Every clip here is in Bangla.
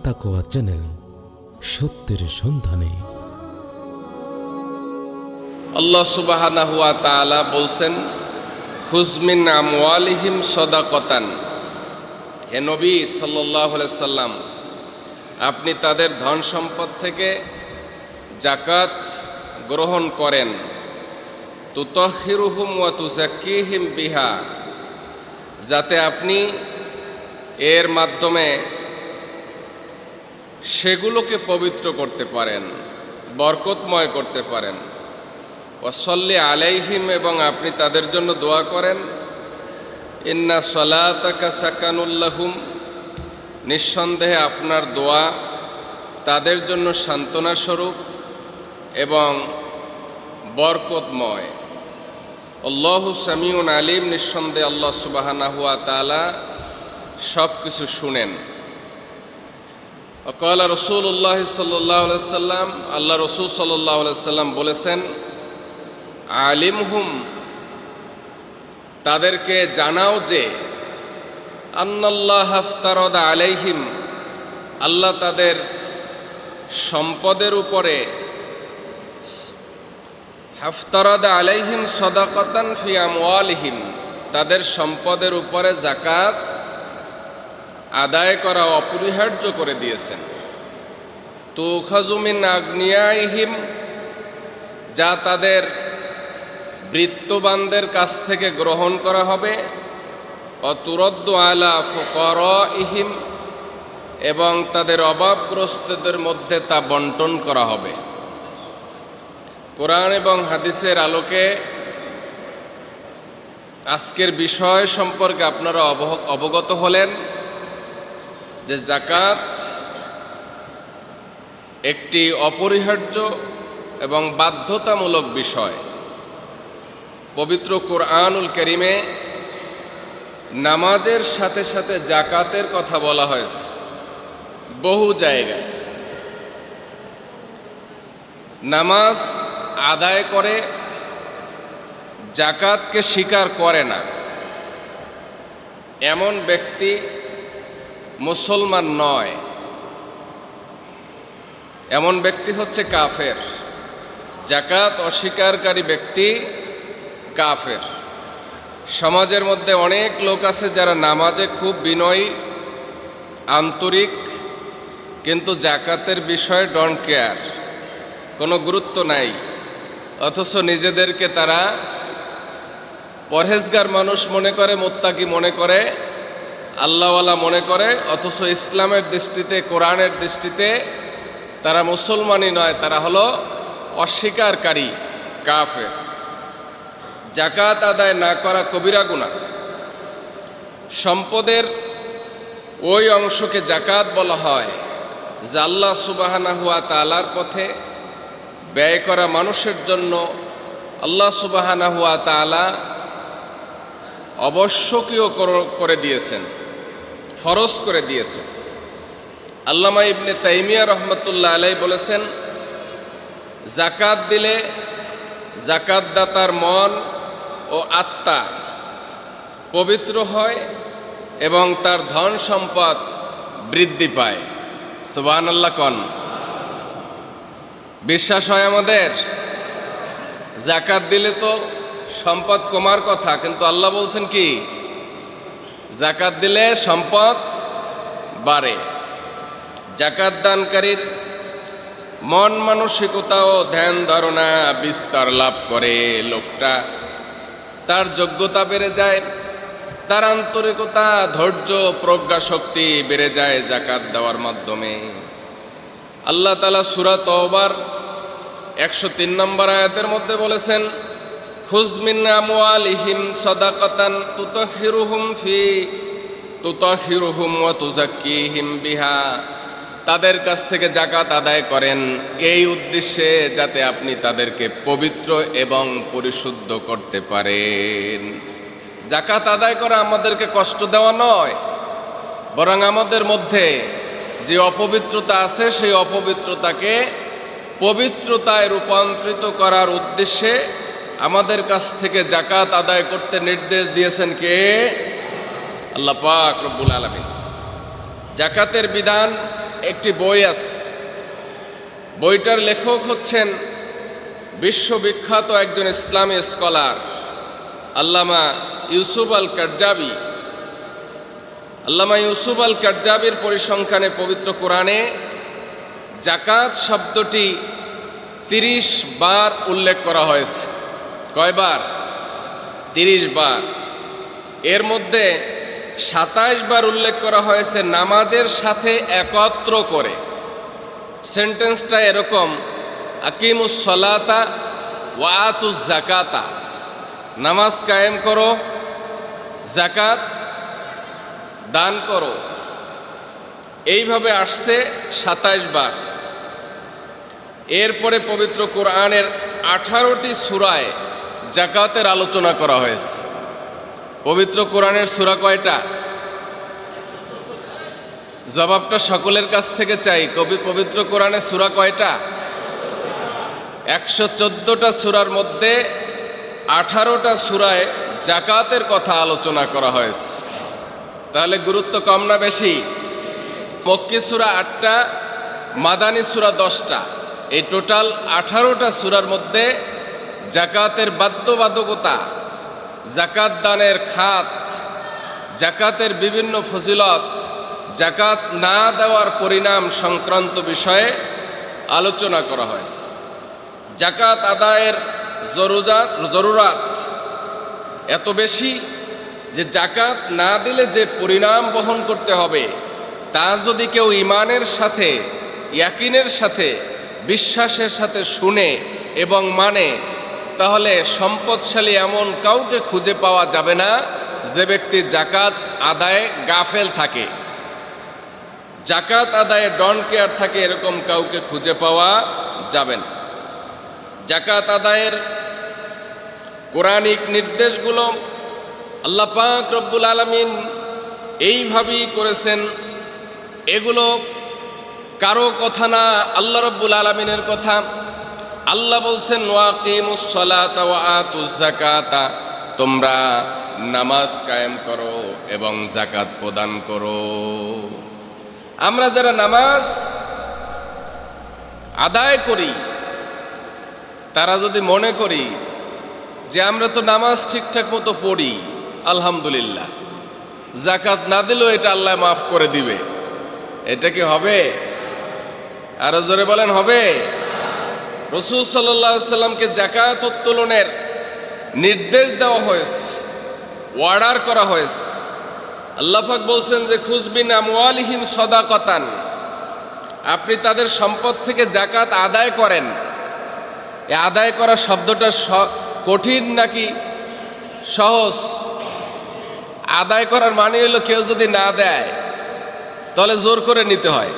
তাকওয়া চ্যানেল, সত্যের সন্ধানে। আল্লাহ সুবহানাহু ওয়া তাআলা বলছেন, খুয মিন আমওয়ালিহিম সাদাকাতান। হে নবী সাল্লাল্লাহু আলাইহি সাল্লাম, আপনি তাদের ধন সম্পদ থেকে যাকাত গ্রহণ করেন। তুতাহহিরুহুম ওয়া তুযাক্কিহিম বিহা, যাতে আপনি এর মাধ্যমে সেগুলোকে পবিত্র করতে পারেন, বরকতময় করতে পারেন। ওয়াসাল্লি আলাইহিম, এবং আপনি তাদের জন্য দোয়া করেন। ইন্না সলাতাকা সাকানুল লাহুম, নিঃসন্দেহে আপনার দোয়া তাদের জন্য সান্ত্বনা স্বরূপ এবং বরকতময়। আল্লাহু সামিউন আলিম, নিঃসন্দেহে আল্লাহ সুবহানাহু ওয়া তাআলা সব কিছু শুনেন। ওয়াকালা রাসূলুল্লাহ সাল্লাল্লাহু আলাইহি ওয়াসাল্লাম, আল্লাহ রাসূল সাল্লাল্লাহু আলাইহি ওয়াসাল্লাম বলেছেন, আলিমহুম, তাদেরকে জানাও যে আন্নাল্লাহ ইফতারাদা আলাইহিম, আল্লাহ তাদের সম্পদের উপরে ইফতারাদা আলাইহিম সাদাকাতান ফি আমওয়ালিহিম, তাদের সম্পদের উপরে যাকাত আদায় করা অপরিহার্য করে দিয়েছেন। তুখাযু মিন আগনিয়াইহিম, যা তাদের বৃত্তবানদের কাছ থেকে গ্রহণ করা হবে। অতুরদ্দু আলা ফুকারাইহিম, এবং তাদের অভাবগ্রস্তদের মধ্যে তা বন্টন করা হবে। কোরআন এবং হাদিসের আলোকে আজকের বিষয় সম্পর্কে আপনারা অবগত হলেন যে যাকাত একটি অপরিহার্য এবং বাধ্যতামূলক বিষয়। পবিত্র কোরআনুল কারীমে নামাজের সাথে সাথে যাকাতের কথা বলা হয়েছে বহু জায়গায়। নামাজ আদায় করে যাকাতকে স্বীকার করে না, এমন ব্যক্তি মুসলমান নয়, এমন ব্যক্তি হচ্ছে কাফের। যাকাত অস্বীকারী ব্যক্তি কাফের। সমাজের মধ্যে অনেক লোক আছে যারা নামাজে খুব বিনয়ী, আন্তরিক, কিন্তু যাকাতের বিষয়ে ডোন্ট কেয়ার, কোনো গুরুত্ব নাই। অথচ নিজেদেরকে তারা পরহেজগার মানুষ মনে করে, মুত্তাকি মনে করে, আল্লাহওয়ালা মনে করে, অথচ ইসলামের দৃষ্টিতে, কোরআনের দৃষ্টিতে তারা মুসলমানই নয়, তারা হলো অস্বীকারী কাফের। যাকাত আদায় না করা কবিরা গুনাহ। সম্পদের ওই অংশকে যাকাত বলা হয় যা আল্লাহ সুবহানাহু ওয়া তাআলার পথে ব্যয় করা মানুষের জন্য আল্লাহ সুবহানাহু ওয়া তাআলা আবশ্যকীয় করে দিয়েছেন, ফরজ করে দিয়েছেন। আল্লামা ইবনে তাইমিয়া রহমতুল্লাহ আলাইহি বলেছেন, যাকাত দিলে যাকাতদাতার মন ও আত্মা পবিত্র হয় এবং তার ধন সম্পদ বৃদ্ধি পায়। সুবহানাল্লাহ কন। বিশ্বাস হয় আমাদের? যাকাত দিলে তো সম্পদ কমার কথা, কিন্তু আল্লাহ বলছেন কি? যাকাত দিলে সম্পদ বাড়ে। যাকাত দানকারীর মন মানসিকতা ও ধ্যান ধারণা বিস্তার লাভ করে। লোকটা, তার যোগ্যতা বেড়ে যায়, তার আন্তরিকতা, ধৈর্য, প্রজ্ঞা শক্তি বেড়ে যায় যাকাত দেওয়ার মাধ্যমে। আল্লাহ তাআলা সূরা তওবার 103 নম্বর আয়াতের মধ্যে বলেছেন, খুয মিন আমওয়ালিহিম সাদাকাতান তুতাহহিরুহুম ওয়া তুযাক্কিহিম বিহা, তাদের কাছ থেকে যাকাত আদায় করেন এই উদ্দেশ্যে যাতে আপনি তাদেরকে পবিত্র এবং পরিশুদ্ধ করতে পারেন। যাকাত আদায় করা আমাদেরকে কষ্ট দেওয়া নয়, বরং আমাদের মধ্যে যে অপবিত্রতা আছে সেই অপবিত্রতাকে পবিত্রতায় রূপান্তরিত করার উদ্দেশ্যে আমাদের কাছ থেকে যাকাত আদায় করতে নির্দেশ দিয়েছেন কে? আল্লাহ পাক রব্বুল আলামিন। যাকাতের বিধান একটি বই আছে। বইটার লেখক হচ্ছেন বিশ্ববিখ্যাত একজন ইসলামী স্কলার আল্লামা ইউসুফ আল কারজাবি। আল্লামা ইউসুফ আল কারজাবির পরিসংখ্যানে পবিত্র কোরআনে জাকাত শব্দটি 30 বার উল্লেখ করা হয়েছে। কয়বার? 30 বার। এর মধ্যে 27 বার উল্লেখ করা হয়েছে নামাজের সাথে একত্র করে। সেন্টেন্সটা এরকম, আকিমুস সলাতা ওয়া আতুজ জাকাতা, নামাজ কায়েম করো, জাকাত দান করো। এইভাবে আসছে 27 বার। এরপরে পবিত্র কোরআনের 18টি সূরায় জাকাতের আলোচনা করা হয়েছে। পবিত্র কোরআনের সূরা কয়টা? জবাবটা সকলের কাছ থেকে চাই। পবিত্র কোরআনের সূরা কয়টা? 114টা সূরার মধ্যে 18টা সূরায় জাকাতের কথা আলোচনা করা হয়েছে। তাহলে গুরুত্ব কম না বেশি? মক্কি সূরা 8টা, মাদানী সূরা 10টা, এই টোটাল 18টা সূরার মধ্যে জাকাতের বাধ্যবাধকতা, জাকাত দানের খাত, জাকাতের বিভিন্ন ফজিলত, জাকাত না দেওয়ার পরিণাম সংক্রান্ত বিষয়ে আলোচনা করা হয়েছে। জাকাত আদায়ের জরুরাত এত বেশি যে জাকাত না দিলে যে পরিণাম বহন করতে হবে তা যদি কেউ ঈমানের সাথে, ইয়াকিনের সাথে, বিশ্বাসের সাথে শুনে এবং মানে, তাহলে সম্পদশালী এমন কাউকে খুঁজে পাওয়া যাবে না যে ব্যক্তি জাকাত আদায়ে গাফেল থাকে, জাকাত আদায়ে ডন কেয়ার থাকে, এরকম কাউকে খুঁজে পাওয়া যাবে না। জাকাত আদায়ের কোরআনিক নির্দেশগুলো আল্লাহ পাক রব্বুল আলামিন এইভাবেই করেছেন। এগুলো কারো কথা না, আল্লাহ রব্বুল আলামিনের কথা। আল্লাহ বলছেন ওয়াকিমুস সালাতা ওয়া আতুজ যাকাতা, তোমরা নামাজ কায়েম করো এবং যাকাত প্রদান করো। আমরা যারা নামাজ আদায় করি তারা যদি মনে করি যে আমরা তো নামাজ ঠিকঠাক মতো পড়ি, আলহামদুলিল্লাহ, যাকাত না দিলেও এটা আল্লাহ মাফ করে দিবে, এটা কি হবে? আরো জোরে বলেন, হবে? রাসূল সাল্লাল্লাহু আলাইহি সাল্লামকে যাকাত উত্তোলনের নির্দেশ দেওয়া হয়েছে, অর্ডার করা হয়েছে। আল্লাহ পাক বলছেন যে খুযবিন আমওয়ালিহিম সাদাকাতান, আপনি তাদের সম্পদ থেকে যাকাত আদায় করেন। এই আদায় করা শব্দটা কঠিন নাকি সহজ? আদায় করার মানে হলো কেউ যদি না দেয় তাহলে জোর করে নিতে হয়।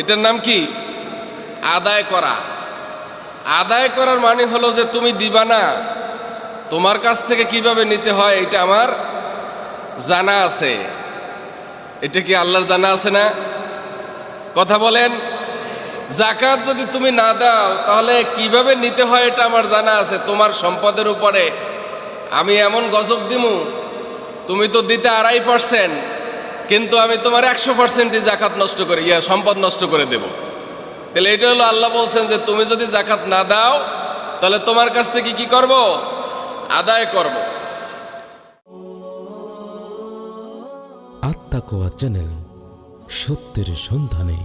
এটার নাম কি? আদায় করা। আদায় করার মানে হলো যে তুমি দিবা না, তোমার কাছ থেকে কিভাবে নিতে হয় এটা আমার জানা আছে। এটা কি আল্লাহর জানা আছে না? কথা বলেন। যাকাত যদি তুমি না দাও তাহলে কিভাবে নিতে হয় এটা আমার জানা আছে। তোমার সম্পদের উপরে আমি এমন গজব দিমু, তুমি তো দিতে 2.5%, কিন্তু আমি তোমার 100%ই যাকাত নষ্ট করে, সম্পদ নষ্ট করে দেব। তাহলে এটা হলো আল্লাহ বলছেন যে তুমি যদি যাকাত না দাও তাহলে তোমার কাছ থেকে কি করব? আদায় করব। আত্মাকোয়া চ্যানেল, সত্যের সন্ধানে।